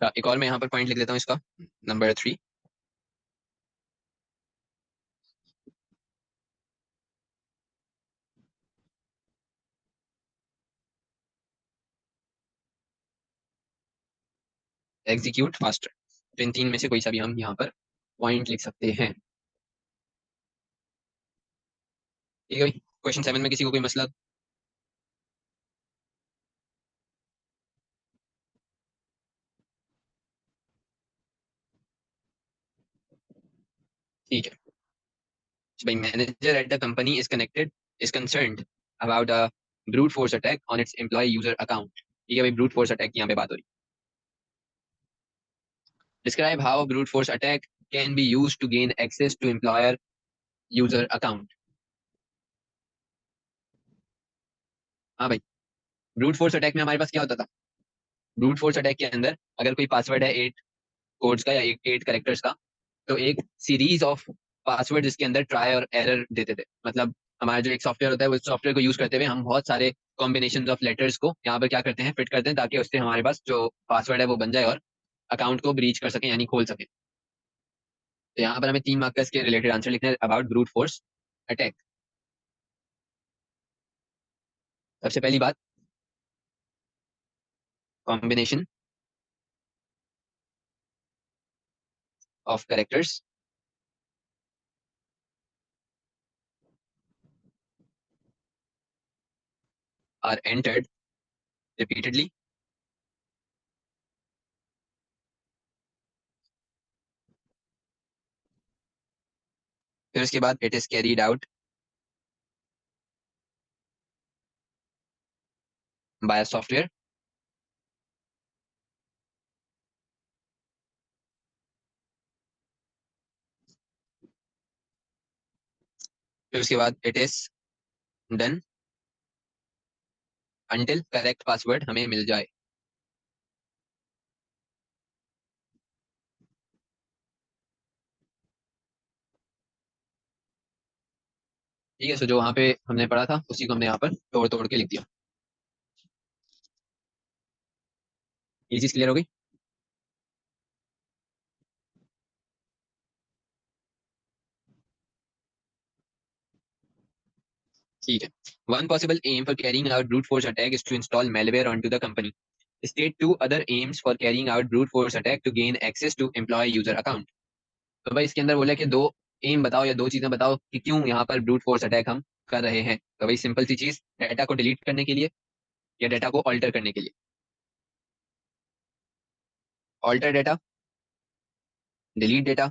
अच्छा, एक और मैं यहाँ पर पॉइंट लिख देता हूँ इसका, नंबर 3। Execute faster. तो इन 3 में से कोई सा भी हम यहाँ पर पॉइंट लिख सकते हैं। ठीक है भाई, क्वेश्चन 7 में किसी को कोई मसला? ठीक है, so भाई, manager at the company is connected is concerned about a brute force attack on its employee user account. ठीक है भाई, ब्रूट फोर्स अटैक की यहाँ पे बात हो रही है। Describe how brute force attack can be used to gain access to employer user account. हाँ भाई, ब्रूट फोर्स अटैक में हमारे पास क्या होता था? ब्रूट फोर्स अटैक के अंदर अगर कोई पासवर्ड है 8 कोड्स का या 8 कैरेक्टर्स का, तो एक सीरीज ऑफ पासवर्ड जिसके अंदर ट्राई और एरर देते थे। मतलब हमारा जो एक सॉफ्टवेयर होता है, उस सॉफ्टवेयर को यूज करते हुए हम बहुत सारे कॉम्बिनेशन ऑफ लेटर्स को यहाँ पर क्या करते हैं, फिट करते हैं, ताकि उससे हमारे पास जो पासवर्ड है वो बन जाए और अकाउंट को ब्रीच कर सके, यानी खोल सके। तो यहाँ पर हमें 3 मार्क्स के रिलेटेड आंसर लिखने हैं अबाउट ब्रूट फोर्स अटैक। सबसे पहली बात, combination of characters are entered repeatedly. फिर उसके बाद it is carried out by software. फिर उसके बाद it is done until correct password हमें मिल जाए। ठीक है, सो जो वहां पे हमने पढ़ा था उसी को हमने यहाँ पर तोड़ तोड़ के लिख दिया। ये चीज क्लियर हो गई? ठीक है। One possible aim for carrying out brute force attack is to install malware onto the company. State 2 other aims for carrying out brute force attack to gain access to employee user account. तो भाई इसके अंदर बोला कि दो एम बताओ या दो चीजें बताओ कि क्यों यहाँ पर ब्रूट फोर्स अटैक हम कर रहे हैं। तो भाई सिंपल सी चीज, डाटा को डिलीट करने के लिए या डाटा को ऑल्टर करने के लिए। Alter data, delete data.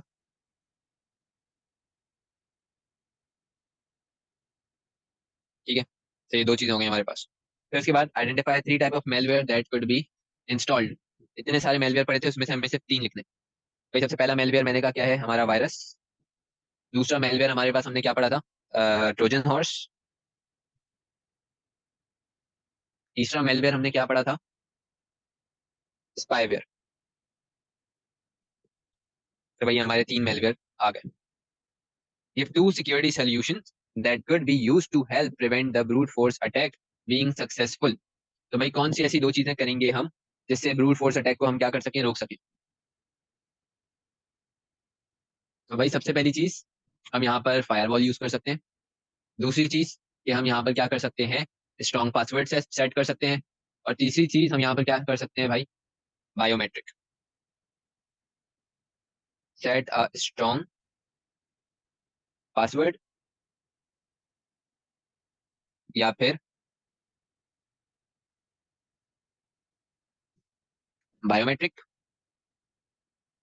ठीक है, तो ये दो चीजें हो गई हमारे पास। फिर उसके बाद identify 3 type of malware that could be installed. इतने सारे मेलवेयर पड़े थे, उसमें से हमें सिर्फ 3 लिखने। भाई सबसे पहला मेलवेयर मैंने कहा क्या है, हमारा वायरस। दूसरा मेलवेयर हमारे पास हमने क्या पढ़ा था, ट्रोजन हॉर्स। तीसरा मेलवेयर हमने क्या पढ़ा था, स्पाईवेयर। तो भाई हमारे 3 मेलवेयर आ गए। ये 2 security solutions that could be used to help prevent the brute force attack being successful. तो भाई कौन सी ऐसी दो चीजें करेंगे हम जिससे ब्रूट फोर्स अटैक को हम क्या कर सकें, रोक सकें? तो भाई सबसे पहली चीज, हम यहाँ पर फायरवॉल यूज कर सकते हैं। दूसरी चीज कि हम यहाँ पर क्या कर सकते हैं, स्ट्रॉन्ग पासवर्ड से सेट कर सकते हैं। और तीसरी चीज हम यहाँ पर क्या कर सकते हैं भाई, biometric. Set a strong password या फिर बायोमेट्रिक।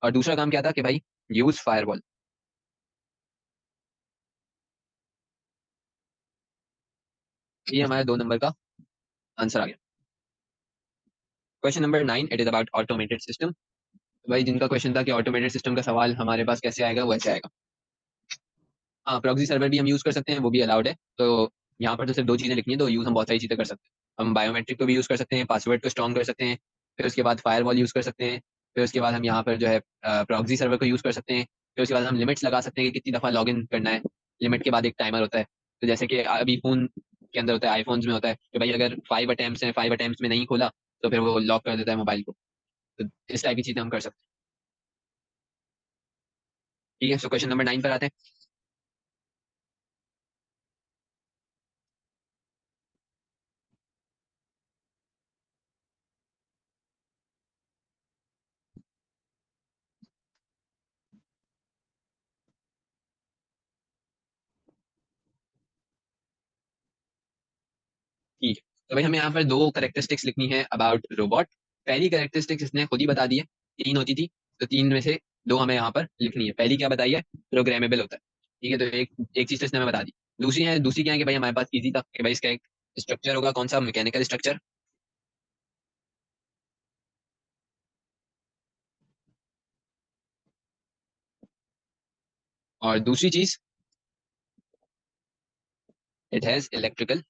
और दूसरा काम क्या था कि भाई यूज फायरवॉल। ये हमारा 2 नंबर का आंसर आ गया। Question number 9, it is about automated system. भाई जिनका क्वेश्चन था कि ऑटोमेटेड सिस्टम का सवाल हमारे पास कैसे आएगा, वो ऐसे आएगा। हाँ, प्रॉक्सी सर्वर भी हम यूज कर सकते हैं, वो भी अलाउड है। तो यहाँ पर तो सिर्फ 2 चीजें लिखनी है, तो यूज हम बहुत सारी चीजें कर सकते हैं। हम बायोमेट्रिक को भी यूज कर सकते हैं, पासवर्ड को स्ट्रॉन्ग कर सकते हैं, फिर उसके बाद फायरवॉल यूज कर सकते हैं, फिर उसके बाद हम यहाँ पर जो है प्रॉक्सी सर्वर को यूज कर सकते हैं, फिर उसके बाद हम लिमिट्स लगा सकते हैं कि कितनी दफा लॉग इन करना है। लिमिट के बाद एक टाइमर होता है। तो जैसे कि अभी फोन के अंदर होता है, आईफोन्स में होता है कि भाई अगर 5 अटेम्प्ट हैं, 5 अटेम्प्ट में नहीं खोला तो फिर वो लॉक कर देता है मोबाइल को। तो इस टाइप की चीजें हम कर सकते हैं। ठीक है, सो क्वेश्चन नंबर 9 पर आते हैं। ठीक है, तो भाई हमें यहाँ पर 2 कैरेक्टरिस्टिक्स लिखनी है अबाउट रोबोट। पहली कैरेक्टरिस्टिक्स इसने खुद ही बता दी है, 3 होती थी। तो 3 में से 2 हमें यहाँ पर लिखनी है। पहली क्या बताई है? प्रोग्रामेबल होता है। ठीक है, तो एक एक चीज तो इसने हमें बता दी। दूसरी क्या है कि भाई हमारे पास इजी था कि भाई इसका एक स्ट्रक्चर होगा, कौन सा? Mechanical structure. और दूसरी चीज, इट हैज इलेक्ट्रिकल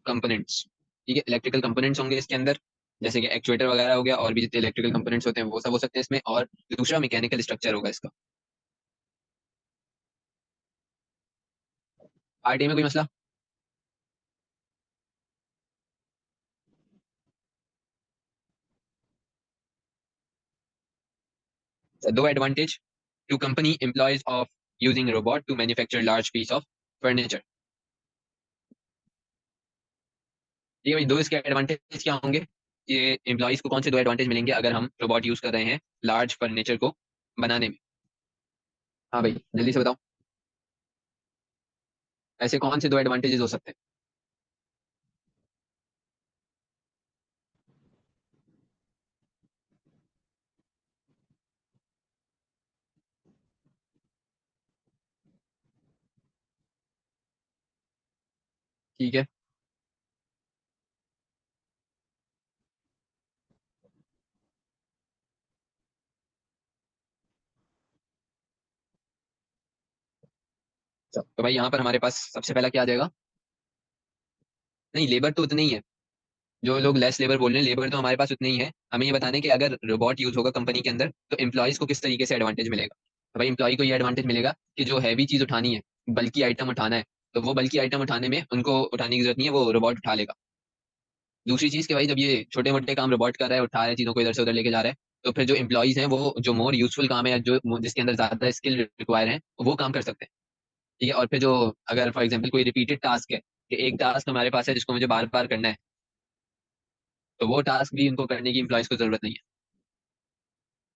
कंपोनेंट्स। ठीक है, इलेक्ट्रिकल कंपोनेंट्स होंगे इसके अंदर, जैसे कि एक्चुएटर वगैरह हो गया, और भी जितने इलेक्ट्रिकल कंपोनेंट्स होते हैं वो सब हो सकते हैं इसमें। और दूसरा मैकेनिकल स्ट्रक्चर होगा इसका। आरटी में कोई मसला? दो advantage to company employees of using robot to manufacture large piece of furniture. ठीक है भाई, दो इसके एडवांटेज क्या होंगे? ये एम्प्लॉयज को कौन से 2 एडवांटेज मिलेंगे अगर हम रोबोट यूज कर रहे हैं लार्ज फर्नीचर को बनाने में? हाँ भाई, जल्दी से बताओ, ऐसे कौन से 2 एडवांटेजेस हो सकते हैं? ठीक है, तो भाई यहाँ पर हमारे पास सबसे पहला क्या आ जाएगा? नहीं, लेबर तो उतनी ही है। जो लोग लेस लेबर बोल रहे हैं, लेबर तो हमारे पास उतनी ही है। हमें ये बताने कि अगर रोबोट यूज होगा कंपनी के अंदर तो एम्प्लॉयज को किस तरीके से एडवांटेज मिलेगा। तो भाई एम्प्लॉय को ये एडवांटेज मिलेगा कि जो हैवी चीज उठानी है, बल्कि आइटम उठाना है, तो वो बल्कि आइटम उठाने में उनको उठाने की जरूरत नहीं है, वो रोबोट उठा लेगा। दूसरी चीज कि भाई जब ये छोटे मोटे काम रोबोट कर रहा है, उठा रहा है चीजों को इधर से उधर लेके जा रहा है, तो फिर जो एम्प्लॉयज हैं वो जो मोर यूजफुल काम है या जो जिसके अंदर ज्यादा स्किल रिक्वायर है, वो काम कर सकते हैं। ठीक है, और फिर जो अगर फॉर एग्जाम्पल कोई रिपीटेड टास्क है कि एक टास्क हमारे पास है जिसको मुझे बार बार करना है, तो वो टास्क भी उनको करने की एम्प्लॉयज को जरूरत नहीं है।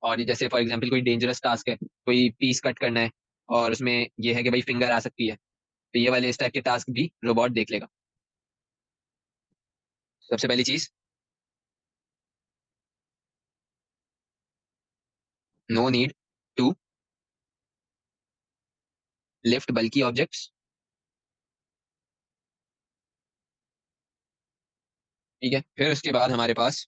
और ये जैसे फॉर एग्जाम्पल कोई डेंजरस टास्क है, कोई पीस कट करना है, और उसमें ये है कि भाई फिंगर आ सकती है, तो ये वाले इस टाइप के टास्क भी रोबोट देख लेगा। सबसे पहली चीज, no need to lift bulky objects. ठीक है, फिर उसके बाद हमारे पास,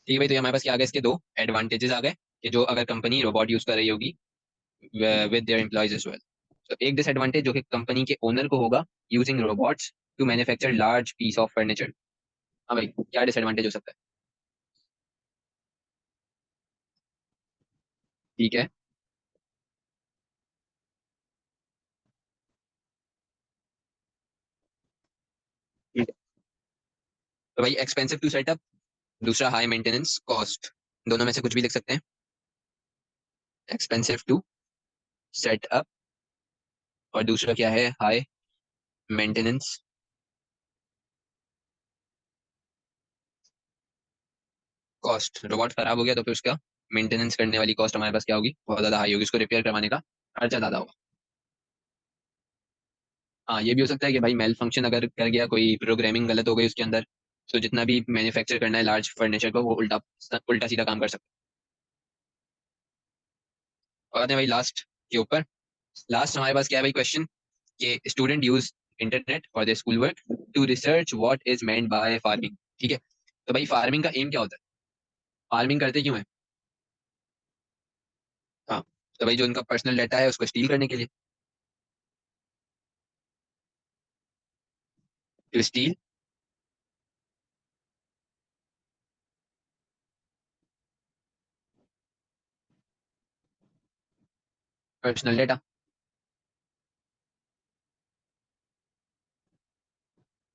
ठीक है भाई, तो ये हमारे पास क्या आ गए? इसके 2 एडवांटेजेस आ गए। कि जो अगर कंपनी रोबोट यूज कर रही होगी with their employees as well. तो एक डिसएडवांटेज जो कि कंपनी के ओनर को होगा using robots to manufacture large piece of furniture. हाँ भाई, क्या डिसएडवांटेज हो सकता है? ठीक है। ठीक है। तो भाई एक्सपेंसिव टू सेटअप, दूसरा हाई मेंटेनेंस कॉस्ट। दोनों में से कुछ भी लिख सकते हैं। एक्सपेंसिव टू सेट अप और दूसरा क्या है? High maintenance cost. रोबोट खराब हो गया तो फिर उसका मेंटेनेंस करने वाली कॉस्ट हमारे पास क्या होगी? बहुत ज्यादा हाई होगी, उसको रिपेयर करवाने का खर्चा ज्यादा होगा। हाँ, ये भी हो सकता है कि भाई मेल फंक्शन अगर कर गया, कोई प्रोग्रामिंग गलत हो गई उसके अंदर, तो जितना भी मैन्युफैक्चर करना है लार्ज फर्नीचर को वो उल्टा उल्टा सीधा काम कर सकता है। और भाई लास्ट के ऊपर, लास्ट हमारे पास क्या है भाई क्वेश्चन, कि student use internet for the school work to research what is meant by farming. ठीक है। तो भाई फार्मिंग का एम क्या होता है? फार्मिंग करते क्यों है? हाँ, तो भाई जो उनका पर्सनल डाटा है उसको स्टील करने के लिए। To steal personal data.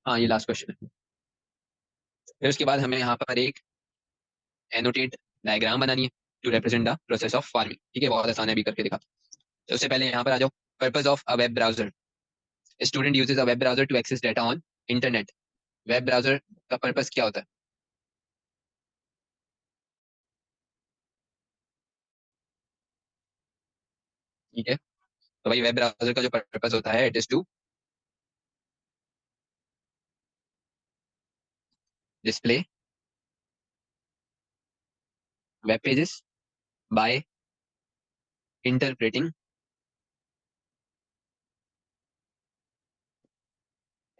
हाँ, ये लास्ट क्वेश्चन है। फिर उसके बाद हमें यहाँ पर एक एनोटेट डायग्राम बनानी है to represent the process of farming. ठीक है, बहुत आसान है, अभी करके दिखा। तो उससे पहले यहाँ पर आ जाओ। Purpose of a web browser, student uses a web browser to access data on internet. Web browser का पर्पस क्या होता है? ठीक है। तो भाई वेब ब्राउजर का जो पर्पस होता है, it is to display web pages by interpreting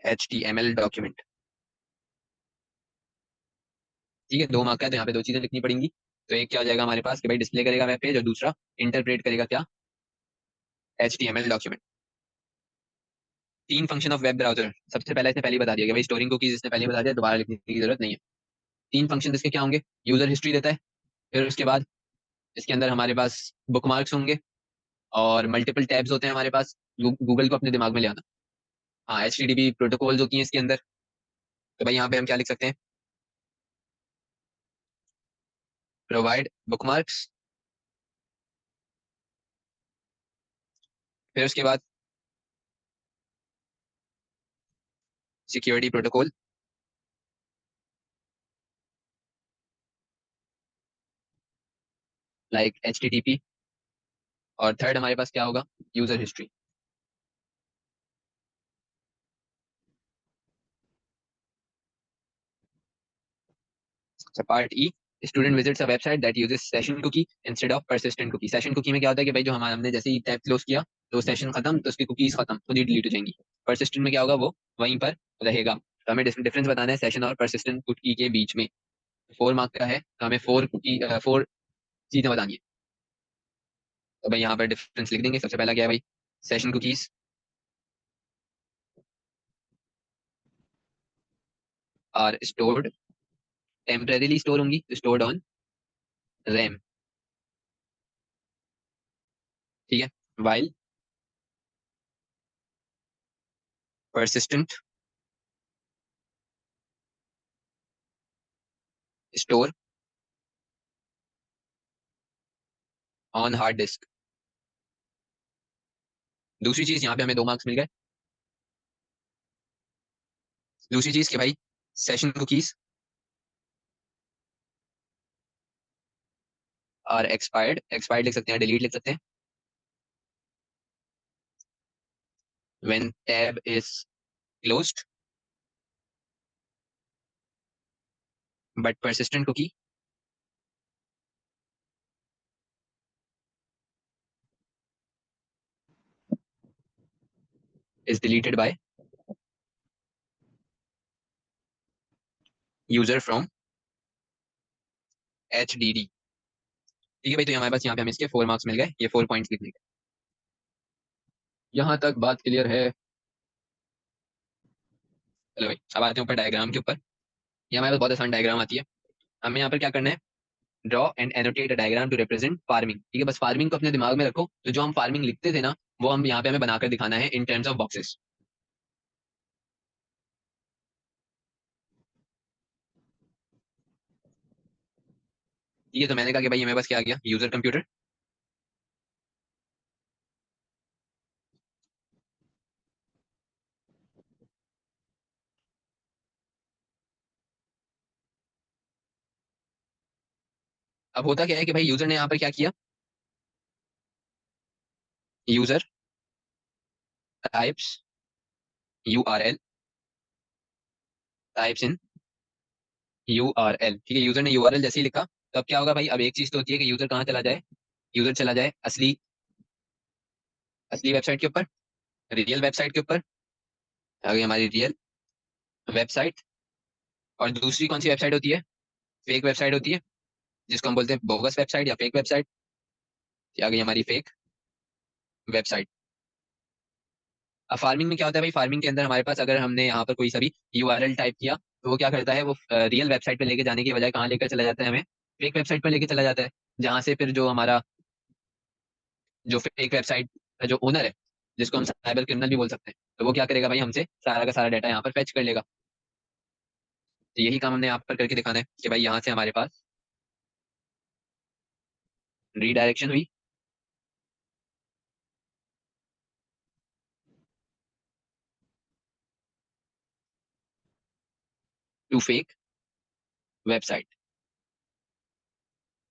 HTML document. ठीक है, 2 मार्क का है तो यहाँ पे 2 चीजें लिखनी पड़ेंगी। तो एक क्या हो जाएगा हमारे पास कि भाई डिस्प्ले करेगा वेब पेज, और दूसरा इंटरप्रेट करेगा क्या? HTML document. 3 function of web browser, सबसे पहले इसने पहले ही बता दिया कि भाई स्टोरिंग कुकीज इसने पहले ही बता दिया, दोबारा लिखने की जरूरत नहीं है। 3 फंक्शन इसके क्या होंगे? यूजर हिस्ट्री देता है, फिर उसके बाद इसके अंदर हमारे पास बुकमार्क्स होंगे, और मल्टीपल टैब्स होते हैं हमारे पास। गूगल को अपने दिमाग में ले आना। हाँ, HTTP प्रोटोकॉल्स होती हैं इसके अंदर। तो भाई यहाँ पे हम क्या लिख सकते हैं? प्रोवाइड बुकमार्क्स, फिर उसके बाद सिक्योरिटी प्रोटोकॉल लाइक HTTP, और थर्ड हमारे पास क्या होगा? User history. Part E, student visits a website that uses session cookie instead of persistent cookie. Session cookie में क्या होता है कि भाई जो हमारा हमने जैसे ही टैब क्लोज किया तो सेशन खत्म, तो उसकी कुकीज खत्म, खुद ही डिलीट हो जाएंगी। persistent में क्या होगा? वो वहीं पर रहेगा। तो हमें डिफरेंस बताना है सेशन और persistent कुकी के बीच में। 4 मार्क का है तो हमें 4 चीजें बतानी है। तो भाई यहाँ पर डिफरेंस लिख देंगे। सबसे पहला क्या है भाई? Session cookies are stored, temporarily store होंगी, स्टोर्ड ऑन रैम। ठीक है। While persistent store on hard disk. दूसरी चीज, यहाँ पे हमें 2 मार्क्स मिल गए। दूसरी चीज कि भाई session cookies are expired, expired लिख सकते हैं, डिलीट लिख सकते हैं, when tab is closed, but persistent cookie is deleted by user from HDD। ठीक है भाई, तो हमारे पास यहाँ पे हमें इसके 4 मार्क्स मिल गए, ये 4 पॉइंट्स लिखने के। यहाँ तक बात क्लियर है? चलो भाई, अब आते हैं ऊपर डायग्राम के ऊपर। ये हमारे पास बहुत आसान डायग्राम आती है। हमें यहाँ पर क्या करना है, draw and annotate a diagram to represent farming. ठीक है, बस फार्मिंग को अपने दिमाग में रखो, तो जो हम फार्मिंग लिखते थे ना, वो हम यहाँ पे हमें बनाकर दिखाना है इन टर्म्स ऑफ बॉक्सेस। ठीक है, तो मैंने कहा कि भाई मेरे पास क्या आ गया, यूजर कंप्यूटर। अब होता क्या है कि भाई यूजर ने यहाँ पर क्या किया, user types URL, types in URL। ठीक है, यूजर ने URL जैसे ही लिखा, तो अब क्या होगा भाई, अब एक चीज तो होती है कि यूजर कहाँ चला जाए, यूजर चला जाए असली असली वेबसाइट के ऊपर, रियल वेबसाइट के ऊपर। आ गई हमारी रियल वेबसाइट। और दूसरी कौन सी वेबसाइट होती है, फेक वेबसाइट होती है, जिसको हम बोलते हैं बोगस वेबसाइट या फेक वेबसाइट। आ गई हमारी फेक वेबसाइट। अब फार्मिंग में क्या होता है भाई, फार्मिंग के अंदर हमारे पास अगर हमने यहाँ पर कोई सा भी URL टाइप किया, तो वो क्या करता है, वो रियल वेबसाइट पे लेके जाने की बजाय कहाँ लेकर चला जाता है, हमें फेक वेबसाइट पर लेके चला जाता है। जहाँ से फिर जो हमारा जो फेक वेबसाइट का जो ओनर है, जिसको हम साइबर क्रिमिनल भी बोल सकते हैं, तो वो क्या करेगा भाई, हमसे सारा का सारा डाटा यहाँ पर फेच कर लेगा। तो यही काम हमने यहाँ पर करके दिखाना है कि भाई यहाँ से हमारे पास रीडायरेक्शन हुई टू फेक वेबसाइट।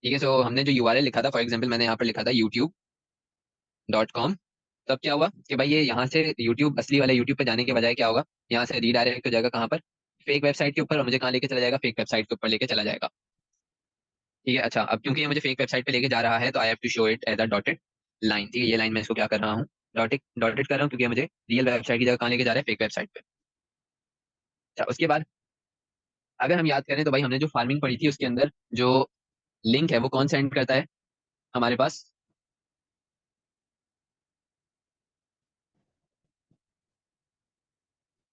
ठीक है, सो हमने जो URL लिखा था, फॉर एग्जाम्पल मैंने यहाँ पर लिखा था youtube.com। तब क्या हुआ कि भाई ये यहाँ से यूट्यूब, असली वाले यूट्यूब पे जाने के बजाय क्या होगा, यहाँ से रीडायरेक्ट हो जाएगा कहाँ पर, फेक वेबसाइट के ऊपर, और मुझे कहाँ लेके चला जाएगा, फेक वेबसाइट के ऊपर लेके चला जाएगा। ठीक है, अच्छा, अब क्योंकि ये मुझे फेक वेबसाइट पे लेके जा रहा है, तो I have to show it as a dotted line. ठीक है, ये लाइन मैं इसको क्या कर रहा हूँ, डॉटेड डॉटेड कर रहा हूँ, क्योंकि ये मुझे रियल वेबसाइट की जगह कहाँ लेके जा रहा है, फेक वेबसाइट पे। अच्छा, उसके बाद अगर हम याद करें, तो भाई हमने जो फार्मिंग पढ़ी थी, उसके अंदर जो लिंक है वो कौन सेंड करता है हमारे पास,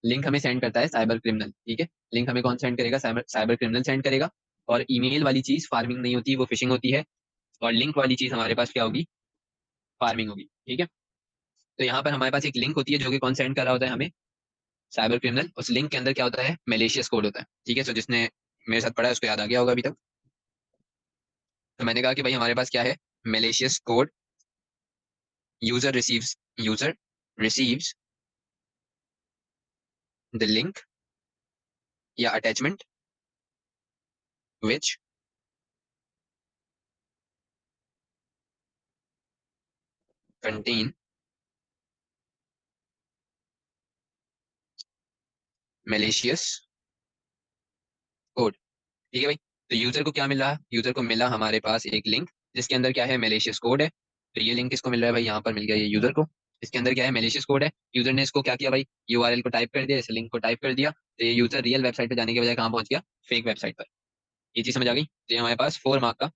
लिंक हमें सेंड करता है साइबर क्रिमिनल। ठीक है, लिंक हमें कौन सेंड करेगा, साइबर साइबर क्रिमिनल सेंड करेगा। और ईमेल वाली चीज फार्मिंग नहीं होती, वो फिशिंग होती है। और लिंक वाली चीज हमारे पास क्या होगी, फार्मिंग होगी। ठीक है, तो यहाँ पर हमारे पास एक लिंक होती है, जो कि कौन सेंड कर रहा होता है हमें, साइबर क्रिमिनल। उस लिंक के अंदर क्या होता है, मेलेशियस कोड होता है। ठीक है, तो जिसने मेरे साथ पढ़ा है उसको याद आ गया होगा अभी तक। तो मैंने कहा कि भाई हमारे पास क्या है, malicious code. User receives the link या attachment which contain malicious code. ठीक है भाई, तो यूजर को क्या मिला, यूजर को मिला हमारे पास एक लिंक, जिसके अंदर क्या है, मेलेशियस कोड है। तो ये लिंक किसको मिल रहा है भाई, यहाँ पर मिल गया ये यूजर को। इसके अंदर क्या है, मेलेशियस कोड है। यूजर ने इसको क्या किया भाई, URL को टाइप कर दिया, इस लिंक को टाइप कर दिया, तो ये यूजर रियल वेबसाइट पे जाने के बजाय कहाँ पहुंच गया, फेक वेबसाइट पर। ये चीज समझ आ गई, तो ये हमारे पास 4 मार्क का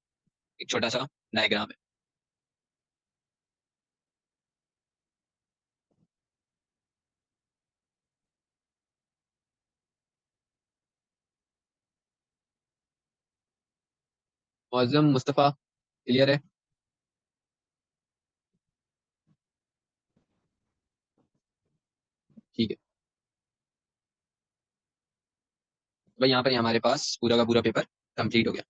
एक छोटा सा डायग्राम है। मौजम मुस्तफ़ा, क्लियर है? ठीक है भाई, यहाँ पर हमारे पास पूरा का पूरा पेपर कंप्लीट हो गया।